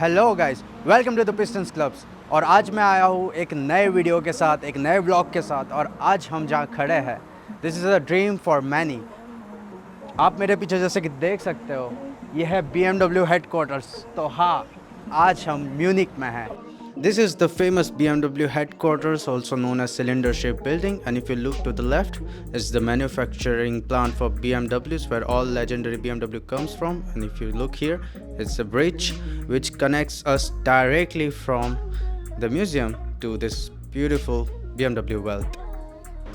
Hello guys, welcome to the pistons clubs. और आज मैं आया हूँ एक नए वीडियो के साथ, एक नए ब्लॉग के साथ। और आज हम जहाँ खड़े हैं, this is a dream for many. आप मेरे पीछे जैसे कि देख सकते हो, ये है BMW हेडक्वार्टर्स। तो हाँ, आज हम म्यूनिक में हैं। This is the famous BMW headquarters, also known as cylinder-shaped building, and if you look to the left, it's the manufacturing plant for BMWs, where all legendary BMW comes from. And if you look here, it's a bridge which connects us directly from the museum to this beautiful BMW wealth.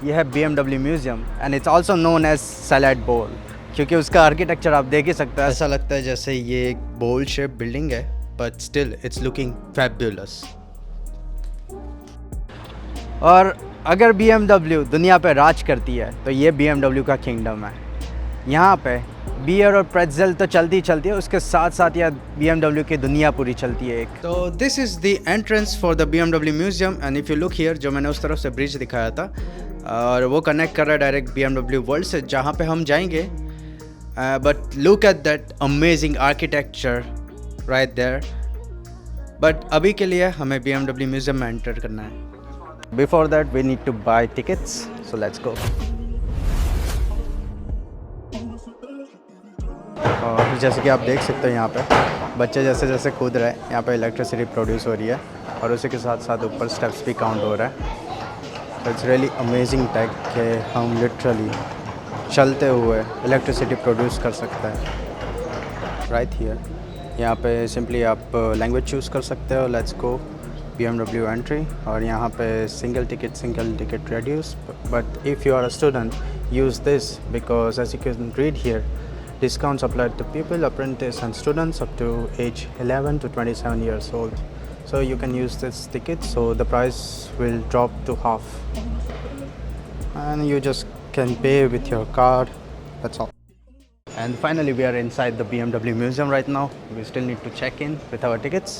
यह है BMW museum and it's also known as salad bowl, क्योंकि उसका architecture आप देख ही सकते हैं। ऐसा लगता है जैसे ये एक बोल शेप बिल्डिंग है, but still it's looking fabulous. और अगर BMW दुनिया पे राज करती है तो ये BMW का किंगडम है। यहाँ पे बियर और प्रेट्ज़ल तो चलती है, उसके साथ साथ यह BMW की दुनिया पूरी चलती है एक। तो this is the entrance for the BMW museum and if you look here, जो मैंने उस तरफ से ब्रिज दिखाया था, और वो कनेक्ट कर रहा है डायरेक्ट BMW वर्ल्ड से, जहाँ पे हम जाएंगे। But look at that amazing architecture right there. But अभी के लिए हमें BMW म्यूजियम में एंटर करना है। Before that we need to buy tickets, so let's go. और जैसे कि आप देख सकते हो, यहाँ पे बच्चे जैसे जैसे कूद रहे हैं, यहाँ पे इलेक्ट्रिसिटी प्रोड्यूस हो रही है और उसी के साथ साथ ऊपर स्टेप्स भी काउंट हो रहा है। इट्स रियली अमेजिंग टेक कि हम लिटरली चलते हुए इलेक्ट्रिसिटी प्रोड्यूस कर सकते हैं राइट हियर। यहाँ पे सिंपली आप लैंग्वेज चूज़ कर सकते हो। Let's go BMW entry. और यहाँ पे single ticket reduce, but if you are a student use this, because as you can read here, discounts applied to people, apprentice and students up to age 11 to 27 years old. So you can use this ticket, so the price will drop to half, and you just can pay with your card. That's all. And finally we are inside the BMW museum right now. We still need to check in with our tickets.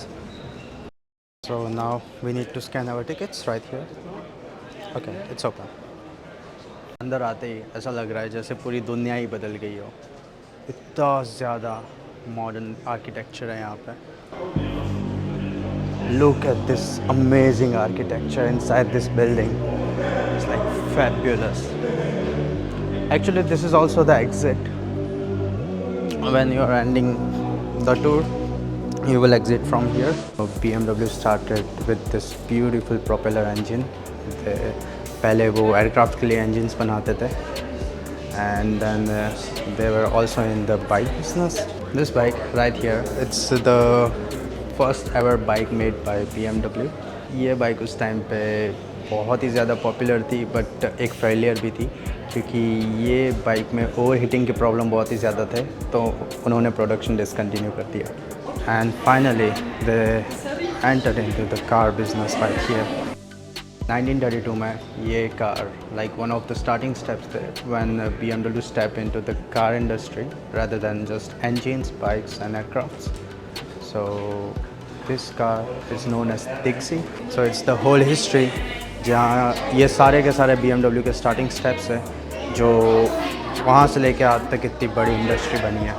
So now we need to scan our tickets right here. Okay, it's open. अंदर आते ही ऐसा लग रहा है जैसे पूरी दुनिया ही बदल गई हो। इतना ज़्यादा मॉडर्न आर्किटेक्चर है यहाँ पे। Look at this amazing architecture inside this building. It's like fabulous. Actually, this is also the exit. When you are ending the tour, you will exit from here. BMW started with this beautiful propeller engine. पहले वो aircraft के लिए engines बनाते थे, and then they were also in the bike business. This bike right here, it's the first ever bike made by BMW. ये bike उस time पे बहुत ही ज़्यादा पॉपुलर थी, बट एक फेलियर भी थी, क्योंकि ये बाइक में ओवर हीटिंग के प्रॉब्लम बहुत ही ज़्यादा थे, तो उन्होंने प्रोडक्शन डिसकंटिन्यू कर दिया। And finally they entered into the car business right here. 1932 में ये car like one of the starting steps थे when BMW step into the car industry rather than just engines, bikes and aircrafts. So this car is known as Dixie. So it's the whole history, जहाँ ये सारे के सारे BMW के starting steps हैं, जो वहाँ से लेके आज तक इतनी बड़ी इंडस्ट्री बनी है।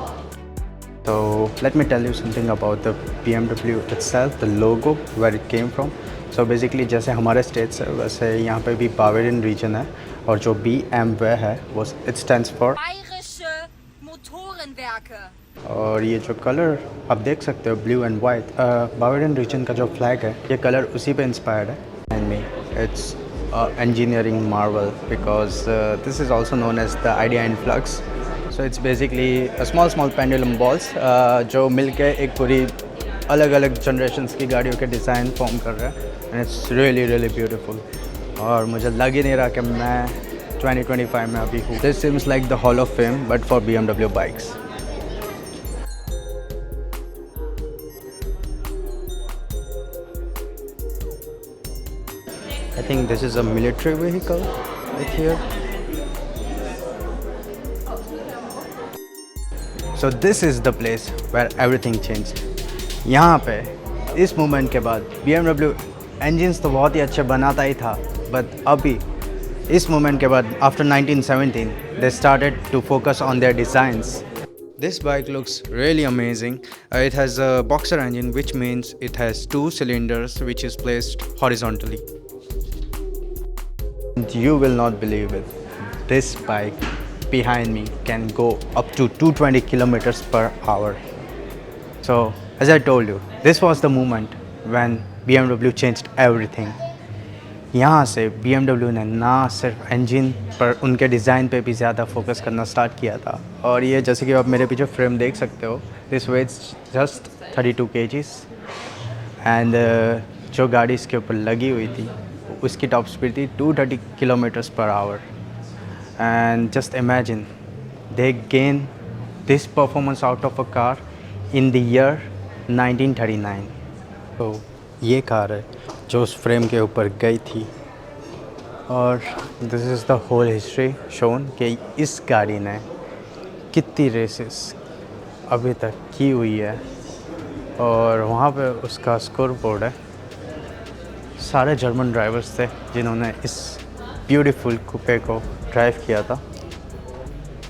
तो let me tell you something about the BMW itself, the logo, where it came from. So basically जैसे हमारे स्टेट्स है, वैसे यहाँ पे भी बावेरियन रीजन है, और जो BMW है वो it stands for Bayerische Motorenwerke. और ये जो कलर आप देख सकते हो, blue and white, Bavarian region का जो फ्लैग है, ये कलर उसी पे इंस्पायर्ड है। And me it's engineering marvel, because this is also known as the idea in flux. So it's basically a small pendulum balls जो मिलके एक पूरी अलग अलग जनरेशन्स की गाड़ियों के डिज़ाइन फॉर्म कर रहा है, एंड इट्स रियली ब्यूटीफुल। और मुझे लग ही नहीं रहा कि मैं 2025 में अभी हूँ। This seems like the hall of fame but for BMW bikes. I think this is a military vehicle right here. So this is the place where everything changed. यहाँ पे इस मूवमेंट के बाद BMW engines तो बहुत ही अच्छे बनाता ही था, but अभी इस मूवमेंट के बाद after 1917 they started to focus on their designs. This bike looks really amazing. It has a boxer engine, which means it has 2 cylinders which is placed horizontally. And you will not believe it. This bike behind me can go up to 220 kilometers per hour. So, as I told you, this was the moment when BMW changed everything. यहाँ से BMW ने ना सिर्फ engine पर उनके design पे भी ज़्यादा फोकस करना स्टार्ट किया था। और ये जैसे कि आप मेरे पीछे फ्रेम देख सकते हो, this weights just 32 kgs and जो गाड़ी इसके ऊपर लगी हुई थी उसकी टॉप स्पीड थी 230 kilometres per hour. And just imagine they gain this performance out of a car in the year 1939। तो ये कार है जो उस फ्रेम के ऊपर गई थी और this is the whole history shown कि इस गाड़ी ने कितनी रेसेस अभी तक की हुई है। और वहाँ पे उसका स्कोर बोर्ड है। सारे जर्मन ड्राइवर्स थे जिन्होंने इस ब्यूटीफुल कूपे को ड्राइव किया था।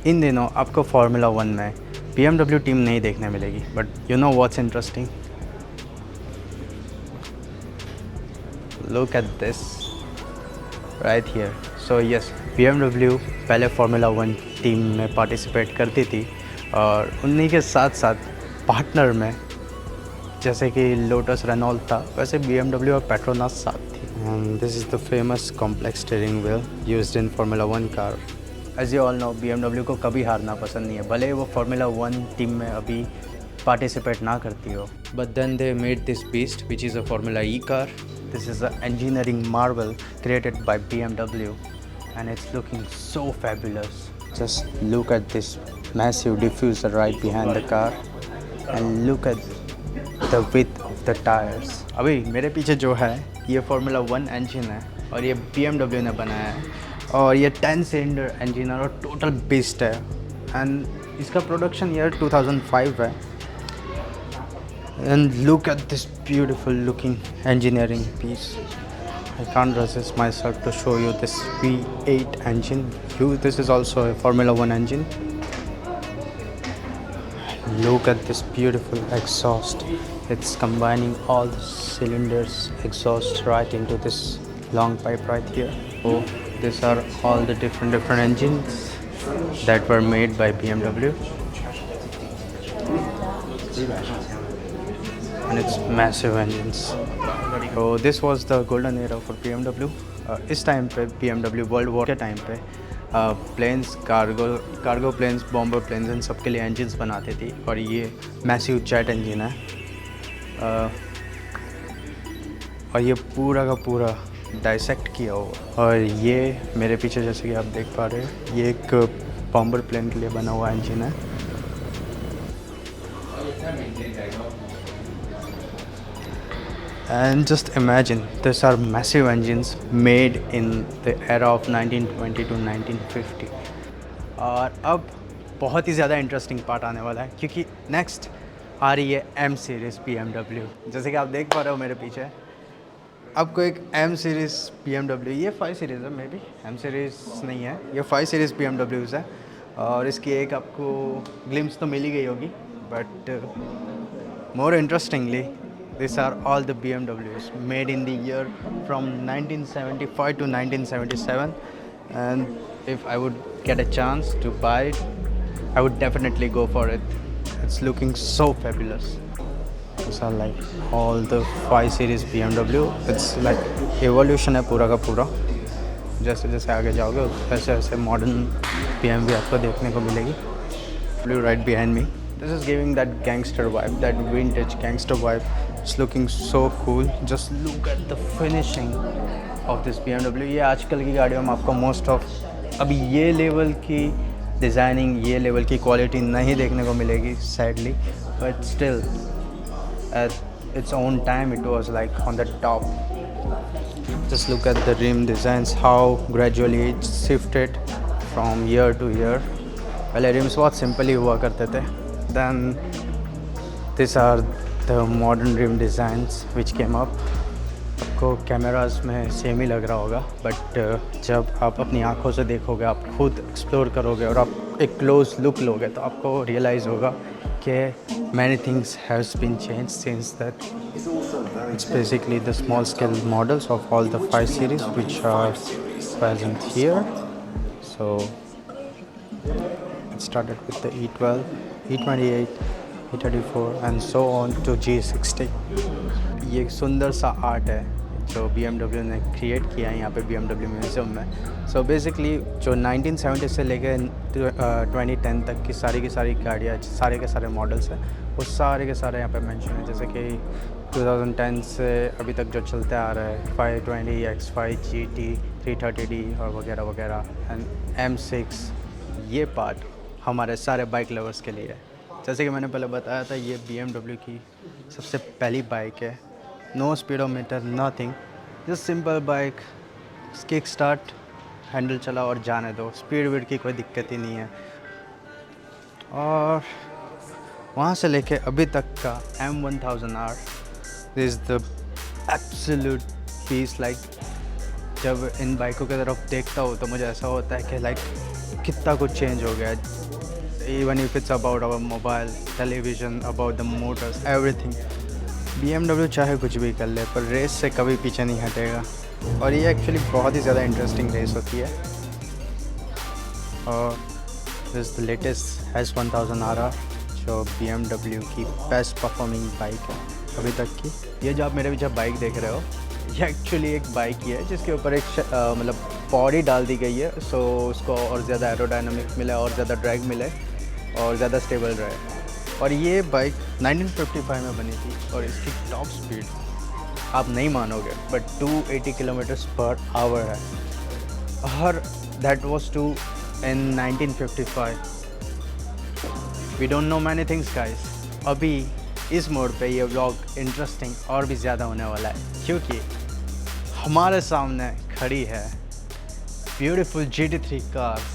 इन दिनों आपको फार्मूला 1 में BMW टीम नहीं देखने मिलेगी, but you know what's interesting, look at this right here. So yes, BMW पहले फार्मूला 1 टीम में पार्टिसिपेट करती थी और उन्हीं के साथ साथ पार्टनर में जैसे कि लोटस रेनॉल्ट था, वैसे BMW और पेट्रोनास साथ थी। And this is the famous complex steering wheel used in Formula 1 car. As you all know, BMW को कभी हारना पसंद नहीं है, भले वो फार्मूला 1 टीम में अभी पार्टिसिपेट ना करती हो। But then they made this beast which is a Formula E car. This is an engineering marvel created by BMW and it's looking so fabulous. Just look at this massive diffuser right behind the car and look at the width of the tires. अभी मेरे पीछे जो है ये Formula 1 engine है और ये BMW ने बनाया है और ये 10 cylinder engine है और total beast है and इसका production year 2005 है। And look at this beautiful looking engineering piece. I can't resist myself to show you this V8 engine. This is also a Formula 1 engine. Look at this beautiful exhaust. It's combining all the cylinders exhaust right into this long pipe right here. Oh, these are all the different engines that were made by BMW. And it's massive engines. So this was the golden era for BMW. इस time पे BMW world war के time पे planes, cargo planes, bomber planes इन सब के लिए engines बनाते थी और ये मैसिव जेट इंजन है और ये पूरा का पूरा डाइसेक्ट किया हुआ। और ये मेरे पीछे जैसे कि आप देख पा रहे हैं ये एक बॉम्बर प्लेन के लिए बना हुआ इंजन है। And just imagine, these are massive engines made in the era of 1920 to 1950. और अब बहुत ही ज़्यादा इंटरेस्टिंग पार्ट आने वाला है क्योंकि नेक्स्ट आ रही है M सीरीज़ BMW। जैसे कि आप देख पा रहे हो मेरे पीछे आपको एक M सीरीज़ BMW, ये 5 सीरीज़ है, मे बी M सीरीज़ नहीं है, ये 5 सीरीज़ BMWs है और इसकी एक आपको ग्लिम्स तो मिल ही गई होगी। But more interestingly these are all the BMWs made in the year from 1975 to 1977 and if I would get a chance to buy it I would definitely go for it. It's looking so fabulous. These are like all the 5 series BMW. It's like evolution है पूरा का पूरा। जैसे जैसे आगे जाओगे वैसे वैसे मॉडर्न BMW आपको देखने को मिलेगी। Blue right behind me. This is giving that gangster vibe, that vintage gangster vibe. It's looking so cool. Just look at the finishing of this BMW. ये आजकल की गाड़ियों में आपको मोस्ट ऑफ अभी ये लेवल की डिज़ाइनिंग, ये लेवल की क्वालिटी नहीं देखने को मिलेगी sadly, but still at its own time it was like on the top. Just look at the rim designs, how gradually it shifted from year to year. पहले RIMS बहुत simple ही हुआ करते थे। Then these are the modern rim designs which came up आपको cameras में same ही लग रहा होगा, बट जब आप अपनी आंखों से देखोगे, आप खुद एक्सप्लोर करोगे और आप एक क्लोज लुक लोगे तो आपको रियलाइज़ होगा कि many things has been change since that. It's basically the small scale models of all the 5 series which are present here. So it started with the E12, E28, E34 and so on to G60. ये एक सुंदर सा art है जो BMW ने create किया है यहाँ पे BMW म्यूज़ियम में. सो बेसिकली जो 1970 से लेकर 2010 तक की सारी गाड़ियाँ, सारे के सारे मॉडल्स हैं, वो सारे के सारे यहाँ पे मेंशन है. जैसे कि 2010 से अभी तक जो चलते आ रहा है 520, X5 GT, 330D और वगैरह वगैरह एंड M6. ये पार्ट हमारे सारे बाइक लवर्स के लिए है. जैसे कि मैंने पहले बताया था, ये BMW की सबसे पहली बाइक है. No speedometer, nothing, just simple bike, kick start, handle चला और जाने दो. स्पीड वीड की कोई दिक्कत ही नहीं है. और वहाँ से लेके अभी तक का M1000R is the absolute piece. Like जब इन बाइकों की तरफ देखता हूँ तो मुझे ऐसा होता है कि लाइक कितना कुछ चेंज हो गया है. Even if it's about our mobile, television, about the motors, everything. BMW चाहे कुछ भी कर ले पर रेस से कभी पीछे नहीं हटेगा. और ये एक्चुअली बहुत ही ज़्यादा इंटरेस्टिंग रेस होती है. और दिस द लेटेस्ट S1000RR जो BMW की बेस्ट परफॉर्मिंग बाइक है अभी तक की. ये जो आप मेरे पीछे बाइक देख रहे हो, ये एक्चुअली एक बाइक ही है जिसके ऊपर एक मतलब बॉडी डाल दी गई है. सो उसको और ज़्यादा एरोडायनामिक मिले और ज़्यादा ड्रैग मिले और ज़्यादा स्टेबल रहे. और ये बाइक 1955 में बनी थी और इसकी टॉप स्पीड आप नहीं मानोगे बट 280 किलोमीटर्स पर आवर है. और that was two in 1955. We don't know many things guys. अभी इस मोड पे ये व्लॉग इंटरेस्टिंग और भी ज़्यादा होने वाला है क्योंकि हमारे सामने खड़ी है beautiful GT3 cars.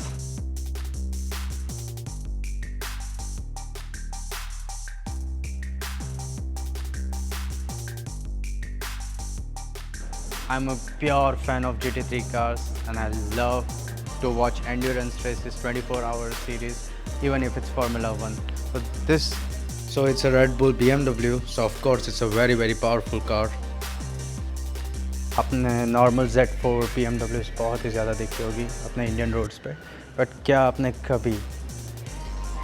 I'm a pure fan of GT3 cars and I love to watch endurance races, 24-hour series, even if it's Formula 1. So it's a Red Bull BMW, so of course it's a very very powerful car. आपने normal Z4 BMW बहुत ही ज़्यादा देखी होगी अपने Indian roads पे, but क्या आपने कभी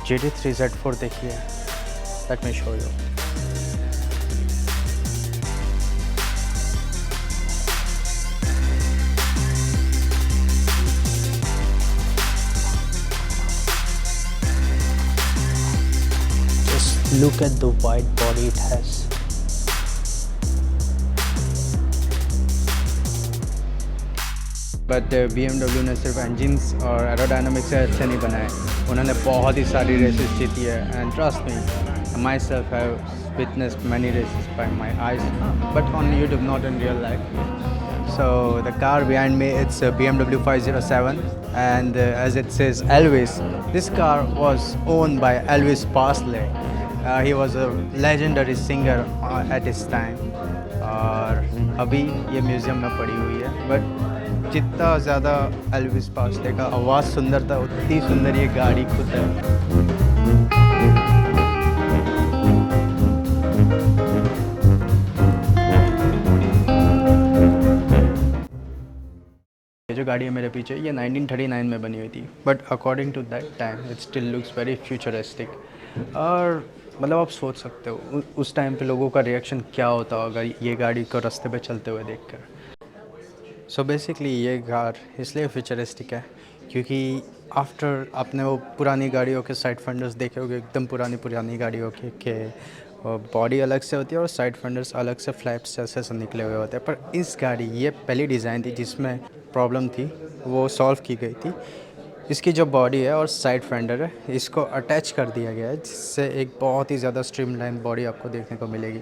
GT3 Z4 देखी है? Let me show you. Look at the wide body it has. But BMW ने सिर्फ इंजन्स और एरोडायनामिक्स से अच्छे नहीं बनाए, उन्होंने बहुत ही सारी रेसेस जीती है. And trust me, myself have witnessed many races by my eyes but on YouTube, not in real life. So the car behind me, it's a BMW 507 and as it says Elvis, this car was owned by Elvis Presley. He was a legendary singer at his time. और अभी ये museum में पड़ी हुई है. But जितना ज़्यादा Elvis Presley का आवाज़ सुंदर था उतनी सुंदर ये गाड़ी खुद है. ये जो गाड़ी है मेरे पीछे, ये 1939 में बनी हुई थी but according to that time it still looks very futuristic. और मतलब आप सोच सकते हो उस टाइम पे लोगों का रिएक्शन क्या होता होगा ये गाड़ी को रास्ते पे चलते हुए देखकर. सो बेसिकली ये कार इसलिए फ्यूचरिस्टिक है क्योंकि आफ्टर आपने वो पुरानी गाड़ियों के साइड फेंडर्स देखे होंगे, एकदम पुरानी गाड़ियों के बॉडी अलग से होती है और साइड फेंडर्स अलग से फ्लैप्स जैसे से निकले हुए होते हैं. पर इस गाड़ी ये पहली डिज़ाइन थी जिसमें प्रॉब्लम थी वो सॉल्व की गई थी. इसकी जो बॉडी है और साइड फेंडर है इसको अटैच कर दिया गया है जिससे एक बहुत ही ज़्यादा स्ट्रीमलाइन बॉडी आपको देखने को मिलेगी.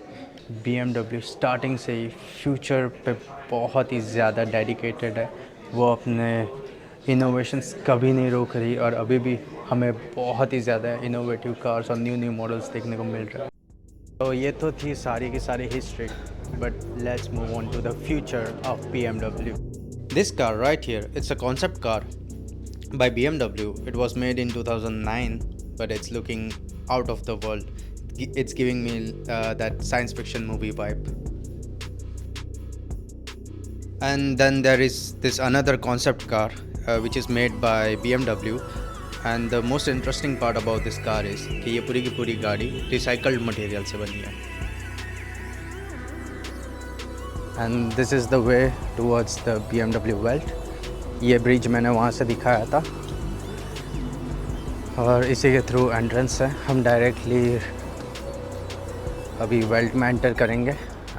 BMW स्टार्टिंग से ही फ्यूचर पे बहुत ही ज़्यादा डेडिकेटेड है. वो अपने इनोवेशंस कभी नहीं रोक रही और अभी भी हमें बहुत ही ज़्यादा इनोवेटिव कार्स और न्यू मॉडल्स देखने को मिल रहा है. तो ये तो थी सारी की सारी history. but let's move on to the future of BMW. This car right here, it's a concept car by BMW. It was made in 2009, but it's looking out of the world. It's giving me that science fiction movie vibe. And then there is this another concept car which is made by BMW. And the most interesting part about this car is कि ये पूरी की पूरी गाड़ी recycled material से बनी है. And this is the way towards the BMW Welt. ये ब्रिज मैंने वहाँ से दिखाया था और इसी के थ्रू एंट्रेंस है. हम डायरेक्टली अभी वेल्ट में एंटर करेंगे.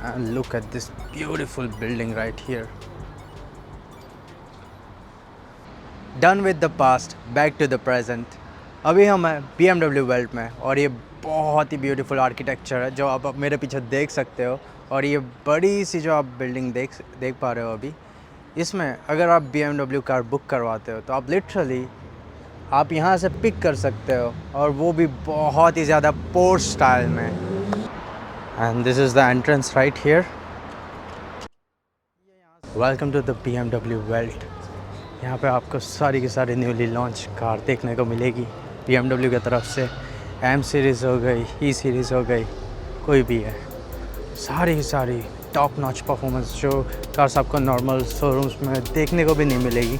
And look at this beautiful building right here. Done with the past, back to the present. अभी हम हैं BMW Welt में और ये बहुत ही ब्यूटीफुल आर्किटेक्चर है जो आप मेरे पीछे देख सकते हो. और ये बड़ी सी जो आप बिल्डिंग देख पा रहे हो अभी, इसमें अगर आप BMW कार बुक करवाते हो तो आप लिटरली आप यहाँ से पिक कर सकते हो और वो भी बहुत ही ज़्यादा पोर्श स्टाइल में. And this is the entrance right here. Welcome to the BMW Welt. यहाँ पे आपको सारी की सारी न्यूली लॉन्च कार देखने को मिलेगी BMW की तरफ से. M सीरीज़ हो गई, E सीरीज़ हो गई, कोई भी है, सारी की सारी टॉप नॉच परफॉर्मेंस जो कार्स आपको नॉर्मल शोरूम्स में देखने को भी नहीं मिलेगी,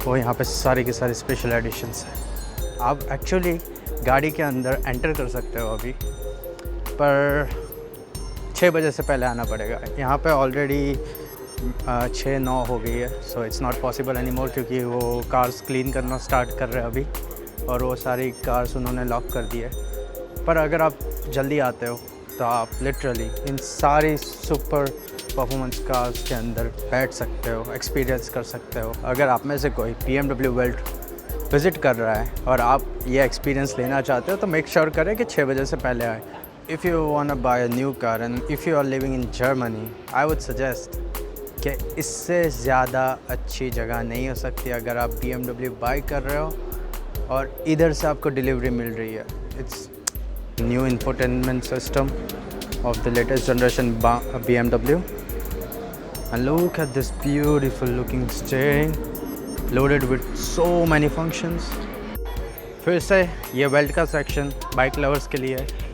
वो यहाँ पे सारी की सारी स्पेशल एडिशंस है. आप एक्चुअली गाड़ी के अंदर एंटर कर सकते हो अभी, पर 6 बजे से पहले आना पड़ेगा. यहाँ पे ऑलरेडी 6-9 हो गई है, so it's not possible any more क्योंकि वो कार्स क्लीन करना स्टार्ट कर रहे हैं अभी और वो सारी कार्स उन्होंने लॉक कर दी है. पर अगर आप जल्दी आते हो तो आप लिटरली इन सारी सुपर परफॉर्मेंस कार्स के अंदर बैठ सकते हो, एक्सपीरियंस कर सकते हो. अगर आप में से कोई BMW Welt विज़िट कर रहा है और आप ये एक्सपीरियंस लेना चाहते हो तो मेक श्योर करें कि 6 बजे से पहले आए. If you want to buy a new car and if you are living in Germany, I would suggest कि इससे ज़्यादा अच्छी जगह नहीं हो सकती अगर आप BMW बाई कर रहे हो और इधर से आपको डिलीवरी मिल रही है. It's new infotainment system of the latest generation BMW. And look at this beautiful looking steering loaded with so many functions. फिर से ये वेल्ट का सेक्शन बाइक लवर्स के लिए है.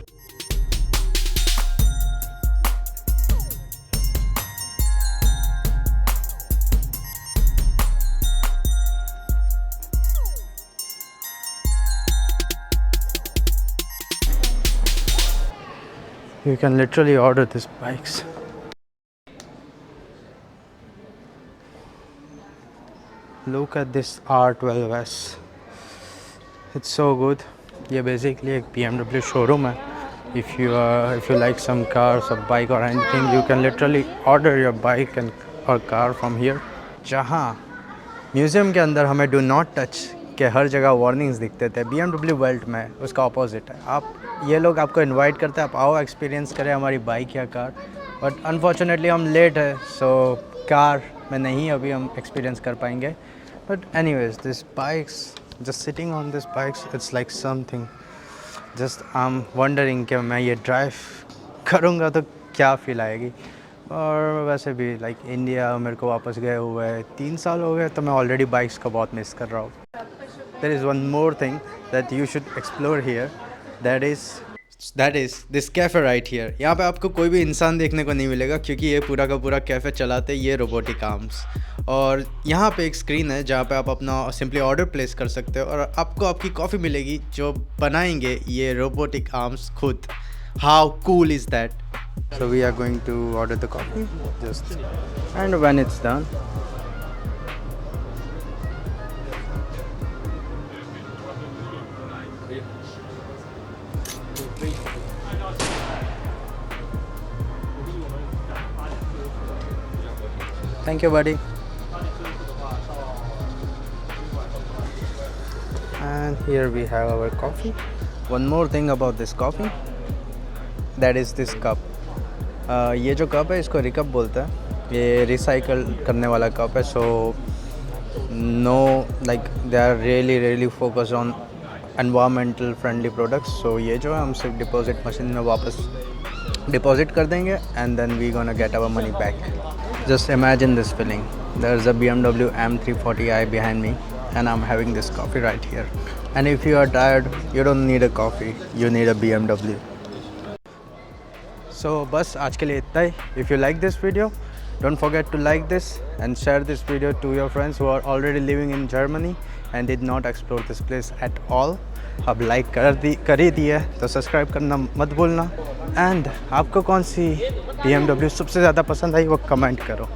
You can literally order these bikes. Look at this R12S. It's so good. ये basically एक BMW showroom है. If you like some cars or bike or anything, you can literally order your bike or car from here. जहाँ museum के अंदर हमें do not touch के हर जगह warnings दिखते थे, BMW Welt में उसका ऑपोजिट है. आप ये लोग आपको इनवाइट करते हैं, आप आओ एक्सपीरियंस करें हमारी बाइक या कार. बट अनफॉर्चुनेटली हम लेट है, सो कार में नहीं अभी हम एक्सपीरियंस कर पाएंगे. But anyways this bikes, just sitting on this bikes, it's like something. Just I am wondering कि मैं ये ड्राइव करूँगा तो क्या फील आएगी. और वैसे भी लाइक इंडिया मेरे को वापस गए हुए 3 साल हो गए, तो मैं ऑलरेडी बाइक्स को बहुत मिस कर रहा हूँ. There is one more thing that you should explore here. That is this cafe right here. यहाँ पे आपको कोई भी इंसान देखने को नहीं मिलेगा क्योंकि ये पूरा का पूरा कैफ़े चलाते ये रोबोटिक आर्म्स. और यहाँ पे एक स्क्रीन है जहाँ पे आप अपना सिंपली ऑर्डर प्लेस कर सकते हो और आपको आपकी कॉफ़ी मिलेगी जो बनाएंगे ये रोबोटिक आर्म्स खुद. How cool is that? So we are going to order the coffee just, and when it's done, thank you buddy. And here we have our coffee. One more thing about this coffee, that is this cup. ये जो cup है इसको रिकप बोलते हैं. ये recycle करने वाला cup है. So no like they are really focus on environmental friendly products. So ये जो है हम सिर्फ डिपॉजिट मशीन में वापस डिपॉजिट कर देंगे and then we gonna get our money back. Just imagine this feeling. There is a BMW M340i behind me and I'm having this coffee right here. And if you are tired, you don't need a coffee, you need a BMW. So बस आज के लिए इतना ही. If you like this video, don't forget to like this and share this video to your friends who are already living in Germany and did not explore this place at all. अब like कर ही दी है तो subscribe करना मत भूलना. And आपको कौन सी BMW सबसे ज़्यादा पसंद आई वो कमेंट करो.